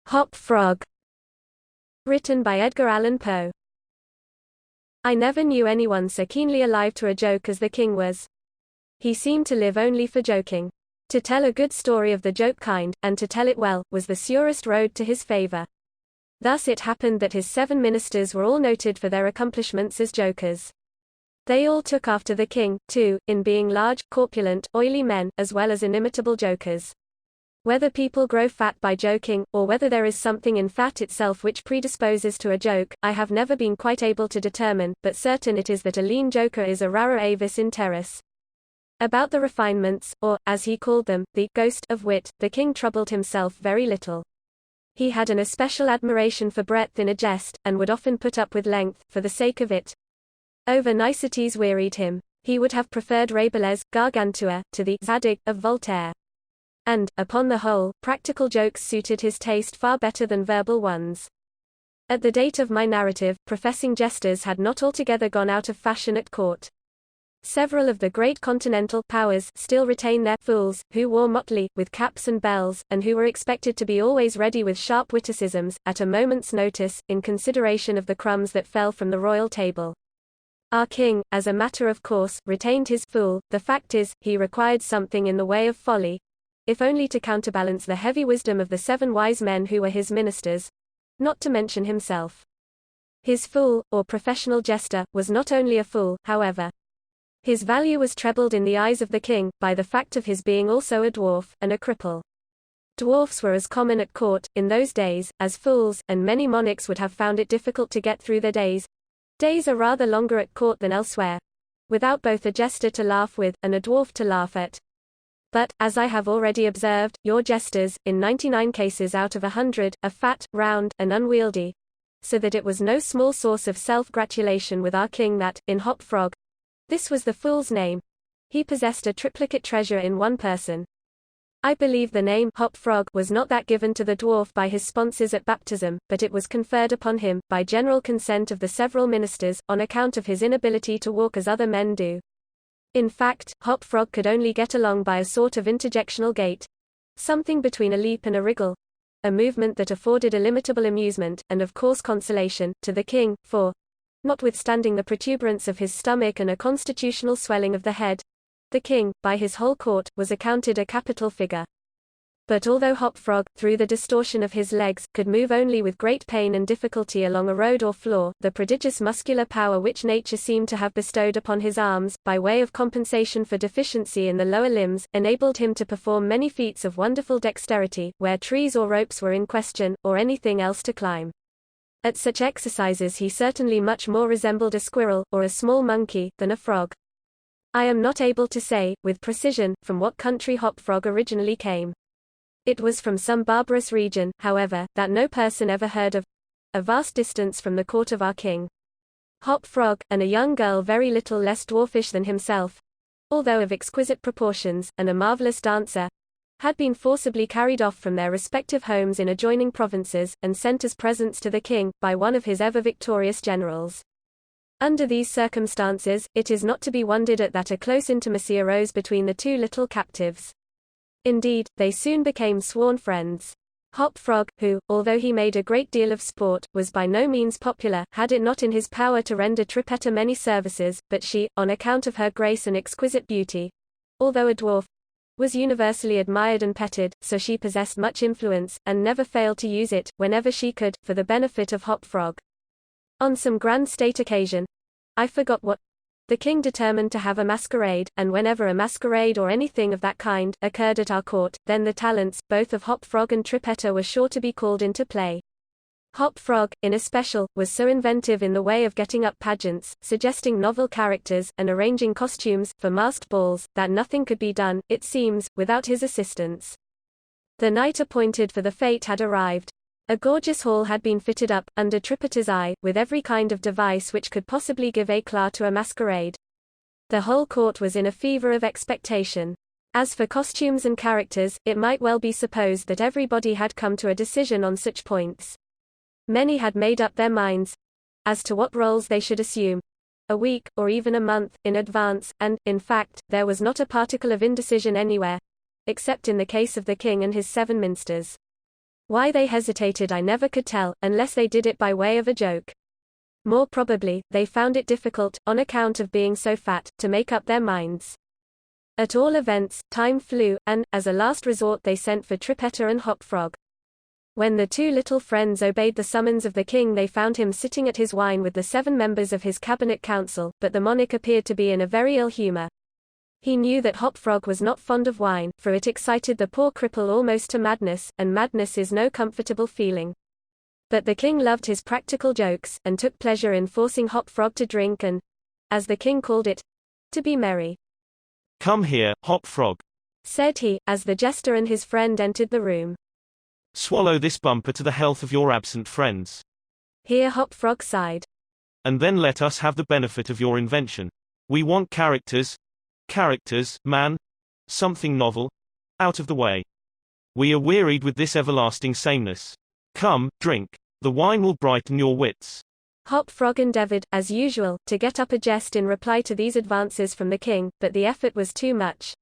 HopFrog. Written by Edgar Allan Poe. I never knew anyone so keenly alive to a joke as the king was. He seemed to live only for joking. To tell a good story of the joke kind, and to tell it well, was the surest road to his favor. Thus it happened that his 7 ministers were all noted for their accomplishments as jokers. They all took after the king, too, in being large, corpulent, oily men, as well as inimitable jokers. Whether people grow fat by joking, or whether there is something in fat itself which predisposes to a joke, I have never been quite able to determine, but certain it is that a lean joker is a rara avis in terris. About the refinements, or, as he called them, the ghost of wit, the king troubled himself very little. He had an especial admiration for breadth in a jest, and would often put up with length, for the sake of it. Over niceties wearied him. He would have preferred Rabelais' Gargantua to the Zadig of Voltaire. And, upon the whole, practical jokes suited his taste far better than verbal ones. At the date of my narrative, professing jesters had not altogether gone out of fashion at court. Several of the great continental powers still retain their fools, who wore motley, with caps and bells, and who were expected to be always ready with sharp witticisms, at a moment's notice, in consideration of the crumbs that fell from the royal table. Our king, as a matter of course, retained his fool. The fact is, he required something in the way of folly, if only to counterbalance the heavy wisdom of the 7 wise men who were his ministers, not to mention himself. His fool, or professional jester, was not only a fool, however. His value was trebled in the eyes of the king, by the fact of his being also a dwarf, and a cripple. Dwarfs were as common at court, in those days, as fools, and many monarchs would have found it difficult to get through their days. Days are rather longer at court than elsewhere, without both a jester to laugh with, and a dwarf to laugh at. But, as I have already observed, your jesters, in 99 cases out of 100, are fat, round, and unwieldy. So that it was no small source of self-gratulation with our king that, in HopFrog, this was the fool's name, he possessed a triplicate treasure in one person. I believe the name HopFrog was not that given to the dwarf by his sponsors at baptism, but it was conferred upon him, by general consent of the several ministers, on account of his inability to walk as other men do. In fact, HopFrog could only get along by a sort of interjectional gait, something between a leap and a wriggle, a movement that afforded illimitable amusement, and of course consolation, to the king, for, notwithstanding the protuberance of his stomach and a constitutional swelling of the head, the king, by his whole court, was accounted a capital figure. But although HopFrog, through the distortion of his legs, could move only with great pain and difficulty along a road or floor, the prodigious muscular power which nature seemed to have bestowed upon his arms, by way of compensation for deficiency in the lower limbs, enabled him to perform many feats of wonderful dexterity, where trees or ropes were in question, or anything else to climb. At such exercises he certainly much more resembled a squirrel, or a small monkey, than a frog. I am not able to say, with precision, from what country HopFrog originally came. It was from some barbarous region, however, that no person ever heard of, a vast distance from the court of our king. HopFrog, and a young girl very little less dwarfish than himself, although of exquisite proportions, and a marvelous dancer, had been forcibly carried off from their respective homes in adjoining provinces, and sent as presents to the king, by one of his ever-victorious generals. Under these circumstances, it is not to be wondered at that a close intimacy arose between the 2 little captives. Indeed, they soon became sworn friends. HopFrog, who, although he made a great deal of sport, was by no means popular, had it not in his power to render Trippetta many services, but she, on account of her grace and exquisite beauty, although a dwarf, was universally admired and petted, so she possessed much influence, and never failed to use it, whenever she could, for the benefit of HopFrog. On some grand state occasion, I forgot what, the king determined to have a masquerade, and whenever a masquerade or anything of that kind occurred at our court, then the talents, both of HopFrog and Trippetta, were sure to be called into play. HopFrog, in especial, was so inventive in the way of getting up pageants, suggesting novel characters, and arranging costumes, for masked balls, that nothing could be done, it seems, without his assistance. The night appointed for the fete had arrived. A gorgeous hall had been fitted up, under Trippetta's eye, with every kind of device which could possibly give éclat to a masquerade. The whole court was in a fever of expectation. As for costumes and characters, it might well be supposed that everybody had come to a decision on such points. Many had made up their minds as to what roles they should assume, a week, or even a month, in advance, and, in fact, there was not a particle of indecision anywhere, except in the case of the king and his 7 minsters. Why they hesitated I never could tell, unless they did it by way of a joke. More probably, they found it difficult, on account of being so fat, to make up their minds. At all events, time flew, and, as a last resort they sent for Trippetta and HopFrog. When the two little friends obeyed the summons of the king they found him sitting at his wine with the 7 members of his cabinet council, but the monarch appeared to be in a very ill humor. He knew that HopFrog was not fond of wine, for it excited the poor cripple almost to madness, and madness is no comfortable feeling. But the king loved his practical jokes, and took pleasure in forcing HopFrog to drink and, as the king called it, to be merry. "Come here, HopFrog," said he, as the jester and his friend entered the room. "Swallow this bumper to the health of your absent friends. Here HopFrog sighed. And then let us have the benefit of your invention. We want characters, man, something novel, out of the way. We are wearied with this everlasting sameness. Come, drink. The wine will brighten your wits." HopFrog endeavored, as usual, to get up a jest in reply to these advances from the king, but the effort was too much.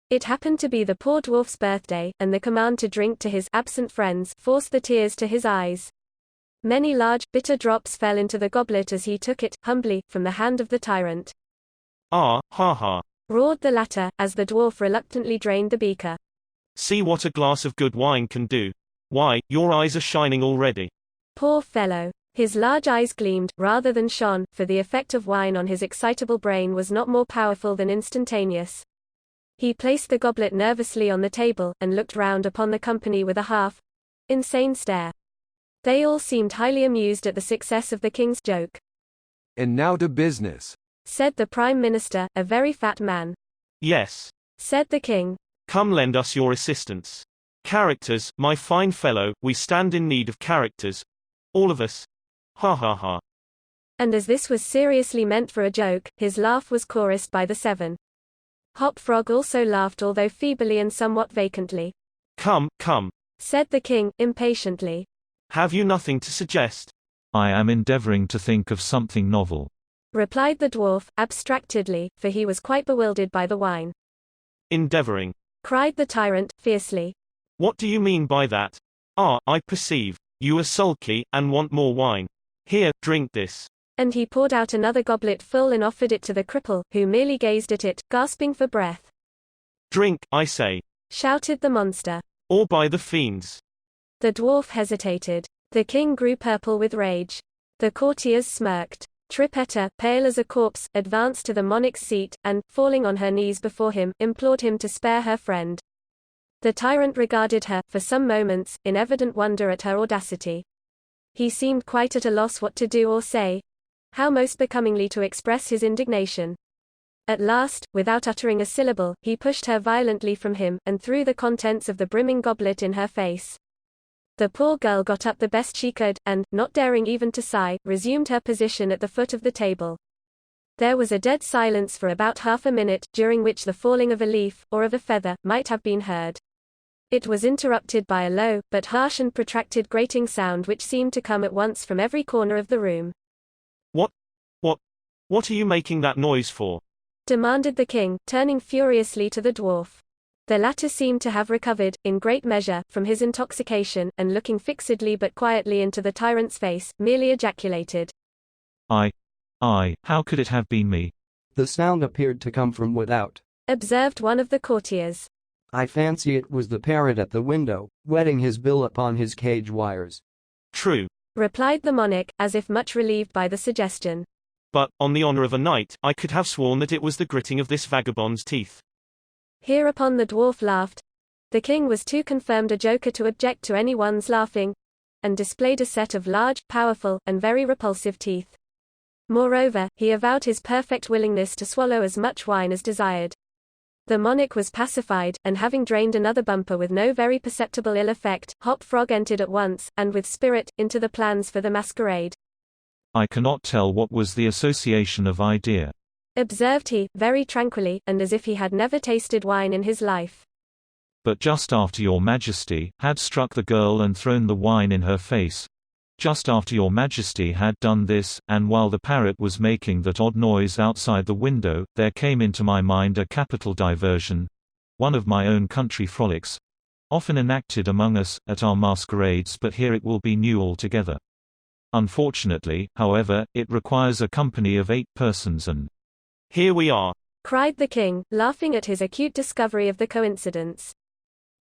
It happened to be the poor dwarf's birthday, and the command to drink to his absent friends forced the tears to his eyes. Many large, bitter drops fell into the goblet as he took it, humbly, from the hand of the tyrant. "Ah, ha ha," roared the latter, as the dwarf reluctantly drained the beaker. "See what a glass of good wine can do. Why, your eyes are shining already." Poor fellow. His large eyes gleamed, rather than shone, for the effect of wine on his excitable brain was not more powerful than instantaneous. He placed the goblet nervously on the table, and looked round upon the company with a half-insane stare. They all seemed highly amused at the success of the king's joke. "And now to business," said the Prime Minister, a very fat man. "Yes," said the king. "Come lend us your assistance. Characters, my fine fellow, we stand in need of characters. All of us. Ha ha ha." And as this was seriously meant for a joke, his laugh was chorused by the 7. HopFrog also laughed, although feebly and somewhat vacantly. Come, said the king, impatiently. "Have you nothing to suggest?" "I am endeavoring to think of something novel," replied the dwarf, abstractedly, for he was quite bewildered by the wine. "Endeavoring," cried the tyrant, fiercely. "What do you mean by that? Ah, I perceive. You are sulky, and want more wine. Here, drink this." And he poured out another goblet full and offered it to the cripple, who merely gazed at it, gasping for breath. "Drink, I say," shouted the monster. "Or by the fiends." The dwarf hesitated. The king grew purple with rage. The courtiers smirked. Trippetta, pale as a corpse, advanced to the monarch's seat, and, falling on her knees before him, implored him to spare her friend. The tyrant regarded her, for some moments, in evident wonder at her audacity. He seemed quite at a loss what to do or say, how most becomingly to express his indignation. At last, without uttering a syllable, he pushed her violently from him, and threw the contents of the brimming goblet in her face. The poor girl got up the best she could, and, not daring even to sigh, resumed her position at the foot of the table. There was a dead silence for about half a minute, during which the falling of a leaf, or of a feather, might have been heard. It was interrupted by a low, but harsh and protracted grating sound which seemed to come at once from every corner of the room. What are you making that noise for?" demanded the king, turning furiously to the dwarf. The latter seemed to have recovered, in great measure, from his intoxication, and looking fixedly but quietly into the tyrant's face, merely ejaculated, I, how could it have been me?" The sound appeared to come from without, observed one of the courtiers. "I fancy it was the parrot at the window, wetting his bill upon his cage wires." "True," replied the monarch, as if much relieved by the suggestion. "But, on the honor of a knight, I could have sworn that it was the gritting of this vagabond's teeth." Hereupon the dwarf laughed. The king was too confirmed a joker to object to anyone's laughing, and displayed a set of large, powerful, and very repulsive teeth. Moreover, he avowed his perfect willingness to swallow as much wine as desired. The monarch was pacified, and having drained another bumper with no very perceptible ill effect, HopFrog entered at once, and with spirit, into the plans for the masquerade. "I cannot tell what was the association of idea," observed he, very tranquilly, and as if he had never tasted wine in his life. "But just after your majesty had struck the girl and thrown the wine in her face, just after your majesty had done this, and while the parrot was making that odd noise outside the window, there came into my mind a capital diversion, one of my own country frolics, often enacted among us, at our masquerades, but here it will be new altogether. Unfortunately, however, it requires a company of 8 persons and here we are, cried the king, laughing at his acute discovery of the coincidence.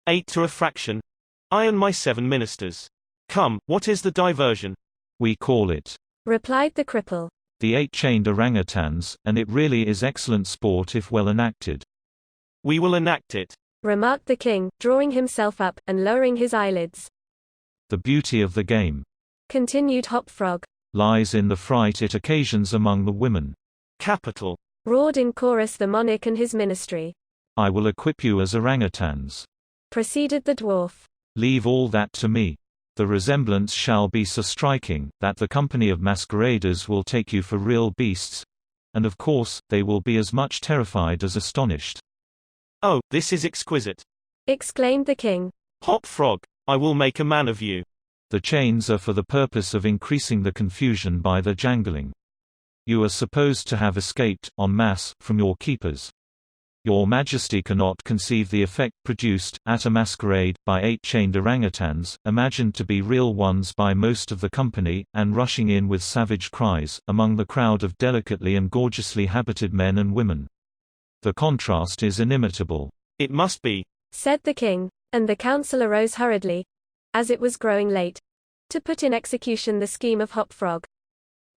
8 to a fraction. I and my 7 ministers. Come, what is the diversion? we call it, replied the cripple. the 8 chained orangutans, and it really is excellent sport if well enacted. We will enact it, remarked the king, drawing himself up, and lowering his eyelids. The beauty of the game, continued HopFrog, lies in the fright it occasions among the women. Capital, roared in chorus the monarch and his ministry. I will equip you as orangutans. Proceeded the dwarf. Leave all that to me. The resemblance shall be so striking, that the company of masqueraders will take you for real beasts, and of course, they will be as much terrified as astonished. oh, this is exquisite. Exclaimed the king. HopFrog, I will make a man of you. The chains are for the purpose of increasing the confusion by their jangling. You are supposed to have escaped, en masse, from your keepers. Your Majesty cannot conceive the effect produced, at a masquerade, by 8 chained orangutans, imagined to be real ones by most of the company, and rushing in with savage cries, among the crowd of delicately and gorgeously habited men and women. The contrast is inimitable. It must be, said the king, and the council arose hurriedly, as it was growing late, to put in execution the scheme of HopFrog.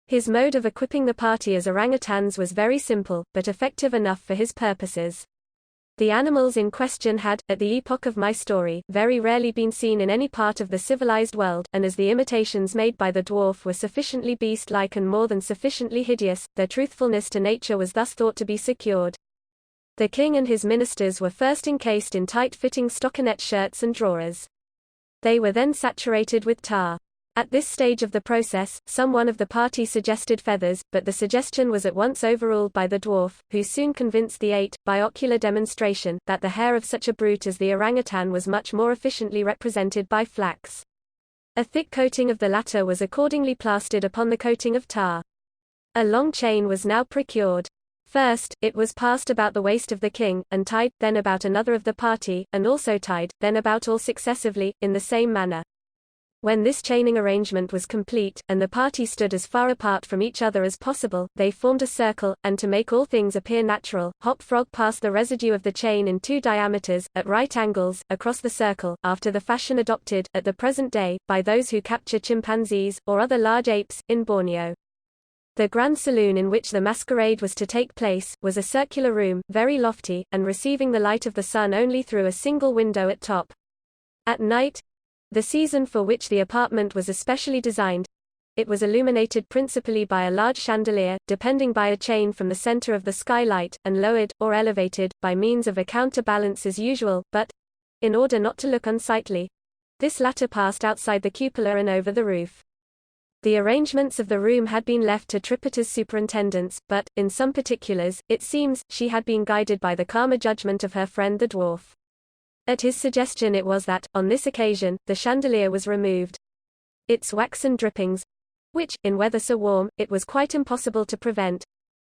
His mode of equipping the party as orangutans was very simple, but effective enough for his purposes. The animals in question had, at the epoch of my story, very rarely been seen in any part of the civilized world, and as the imitations made by the dwarf were sufficiently beast-like and more than sufficiently hideous, their truthfulness to nature was thus thought to be secured. The king and his ministers were first encased in tight-fitting stockinette shirts and drawers. They were then saturated with tar. At this stage of the process, some one of the party suggested feathers, but the suggestion was at once overruled by the dwarf, who soon convinced the 8, by ocular demonstration, that the hair of such a brute as the orangutan was much more efficiently represented by flax. A thick coating of the latter was accordingly plastered upon the coating of tar. A long chain was now procured. First, it was passed about the waist of the king, and tied, then about another of the party, and also tied, then about all successively, in the same manner. When this chaining arrangement was complete, and the party stood as far apart from each other as possible, they formed a circle, and to make all things appear natural, HopFrog passed the residue of the chain in 2 diameters, at right angles, across the circle, after the fashion adopted, at the present day, by those who capture chimpanzees, or other large apes, in Borneo. The grand saloon in which the masquerade was to take place, was a circular room, very lofty, and receiving the light of the sun only through a single window at top. At night, the season for which the apartment was especially designed, it was illuminated principally by a large chandelier, depending by a chain from the center of the skylight, and lowered, or elevated, by means of a counterbalance as usual, but, in order not to look unsightly, this latter passed outside the cupola and over the roof. The arrangements of the room had been left to Trippetta's superintendence, but, in some particulars, it seems, she had been guided by the calmer judgment of her friend the dwarf. At his suggestion it was that, on this occasion, the chandelier was removed. Its waxen drippings, which, in weather so warm, it was quite impossible to prevent,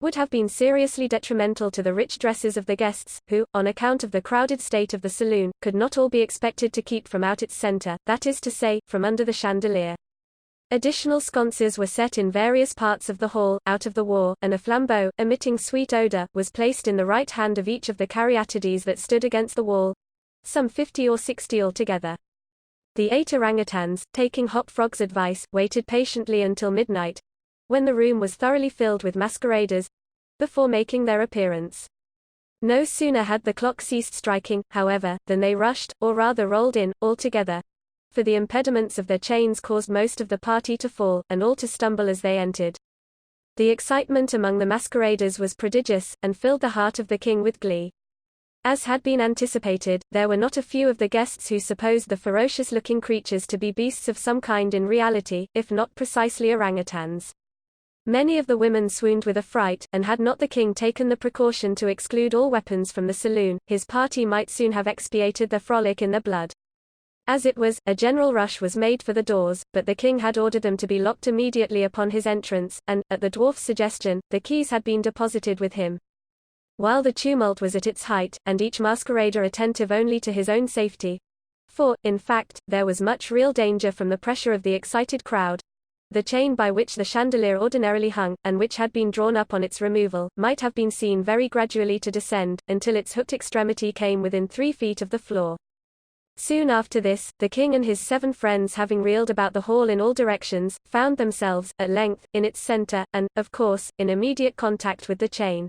would have been seriously detrimental to the rich dresses of the guests, who, on account of the crowded state of the saloon, could not all be expected to keep from out its center, that is to say, from under the chandelier. Additional sconces were set in various parts of the hall, out of the war, and a flambeau, emitting sweet odor, was placed in the right hand of each of the caryatides that stood against the wall, some 50 or 60 altogether. The 8 orangutans, taking HopFrog's advice, waited patiently until midnight, when the room was thoroughly filled with masqueraders, before making their appearance. No sooner had the clock ceased striking, however, than they rushed, or rather rolled in, all together, for the impediments of their chains caused most of the party to fall, and all to stumble as they entered. The excitement among the masqueraders was prodigious, and filled the heart of the king with glee. As had been anticipated, there were not a few of the guests who supposed the ferocious-looking creatures to be beasts of some kind in reality, if not precisely orangutans. Many of the women swooned with affright, and had not the king taken the precaution to exclude all weapons from the saloon, his party might soon have expiated their frolic in their blood. As it was, a general rush was made for the doors, but the king had ordered them to be locked immediately upon his entrance, and, at the dwarf's suggestion, the keys had been deposited with him. While the tumult was at its height, and each masquerader attentive only to his own safety, For, in fact, there was much real danger from the pressure of the excited crowd. The chain by which the chandelier ordinarily hung, and which had been drawn up on its removal, might have been seen very gradually to descend, until its hooked extremity came within 3 feet of the floor. Soon after this, the king and his 7 friends, having reeled about the hall in all directions, found themselves, at length, in its center, and, of course, in immediate contact with the chain.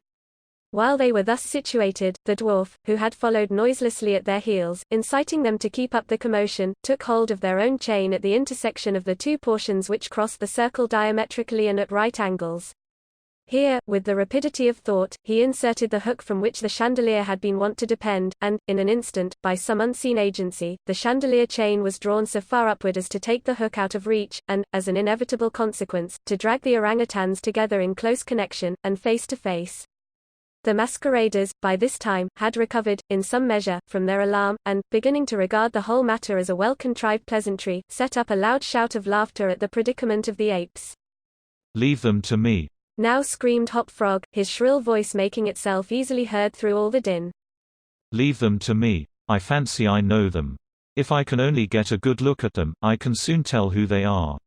While they were thus situated, the dwarf, who had followed noiselessly at their heels, inciting them to keep up the commotion, took hold of their own chain at the intersection of the 2 portions which crossed the circle diametrically and at right angles. Here, with the rapidity of thought, he inserted the hook from which the chandelier had been wont to depend, and, in an instant, by some unseen agency, the chandelier chain was drawn so far upward as to take the hook out of reach, and, as an inevitable consequence, to drag the orangutans together in close connection, and face to face. The masqueraders, by this time, had recovered, in some measure, from their alarm, and, beginning to regard the whole matter as a well-contrived pleasantry, set up a loud shout of laughter at the predicament of the apes. "Leave them to me," now screamed HopFrog, his shrill voice making itself easily heard through all the din. "Leave them to me. I fancy I know them. If I can only get a good look at them, I can soon tell who they are."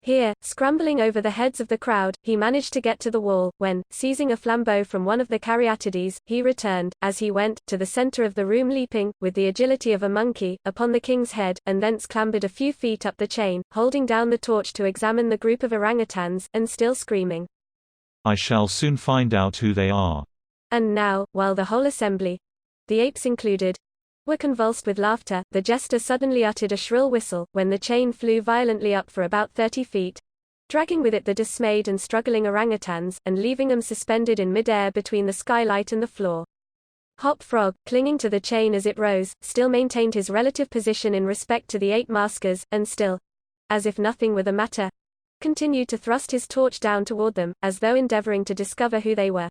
Here, scrambling over the heads of the crowd, he managed to get to the wall, when, seizing a flambeau from one of the caryatides, he returned, as he went, to the center of the room, leaping, with the agility of a monkey, upon the king's head, and thence clambered a few feet up the chain, holding down the torch to examine the group of orangutans, and still screaming, "I shall soon find out who they are." And now, while the whole assembly, the apes included, were convulsed with laughter, the jester suddenly uttered a shrill whistle, when the chain flew violently up for about 30 feet, dragging with it the dismayed and struggling orangutans, and leaving them suspended in mid-air between the skylight and the floor. HopFrog, clinging to the chain as it rose, still maintained his relative position in respect to the 8 maskers, and still, as if nothing were the matter, continued to thrust his torch down toward them, as though endeavoring to discover who they were.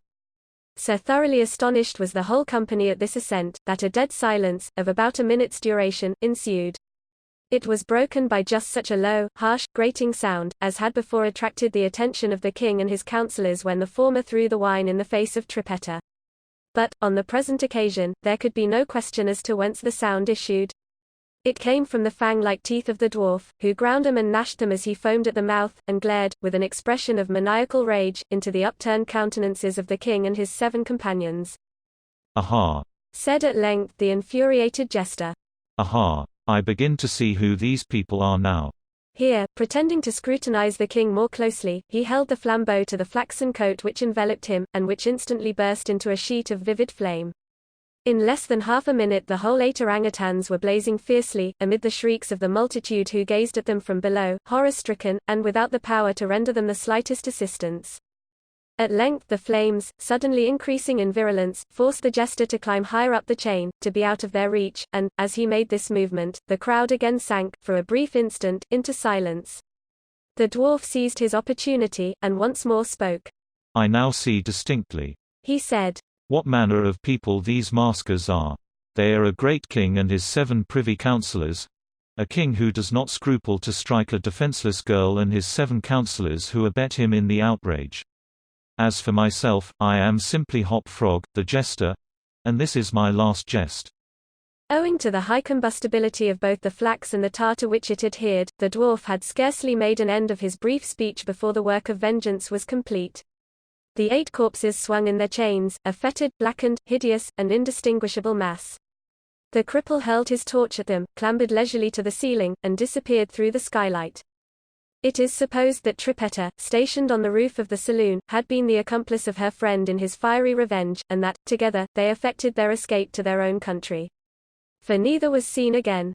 So thoroughly astonished was the whole company at this ascent, that a dead silence, of about a minute's duration, ensued. It was broken by just such a low, harsh, grating sound, as had before attracted the attention of the king and his counselors when the former threw the wine in the face of Trippetta. But, on the present occasion, there could be no question as to whence the sound issued. It came from the fang-like teeth of the dwarf, who ground them and gnashed them as he foamed at the mouth, and glared, with an expression of maniacal rage, into the upturned countenances of the king and his 7 companions. "Aha!" said at length the infuriated jester. "Aha! I begin to see who these people are now." Here, pretending to scrutinize the king more closely, he held the flambeau to the flaxen coat which enveloped him, and which instantly burst into a sheet of vivid flame. In less than half a minute the whole 8 orangutans were blazing fiercely, amid the shrieks of the multitude who gazed at them from below, horror-stricken, and without the power to render them the slightest assistance. At length the flames, suddenly increasing in virulence, forced the jester to climb higher up the chain, to be out of their reach, and, as he made this movement, the crowd again sank, for a brief instant, into silence. The dwarf seized his opportunity, and once more spoke. "I now see distinctly," he said, "what manner of people these maskers are. They are a great king and his 7 privy councillors, a king who does not scruple to strike a defenceless girl and his 7 councillors who abet him in the outrage. As for myself, I am simply HopFrog, the jester, and this is my last jest." Owing to the high combustibility of both the flax and the tar to which it adhered, the dwarf had scarcely made an end of his brief speech before the work of vengeance was complete. The 8 corpses swung in their chains, a fetid, blackened, hideous, and indistinguishable mass. The cripple hurled his torch at them, clambered leisurely to the ceiling, and disappeared through the skylight. It is supposed that Trippetta, stationed on the roof of the saloon, had been the accomplice of her friend in his fiery revenge, and that, together, they effected their escape to their own country. For neither was seen again.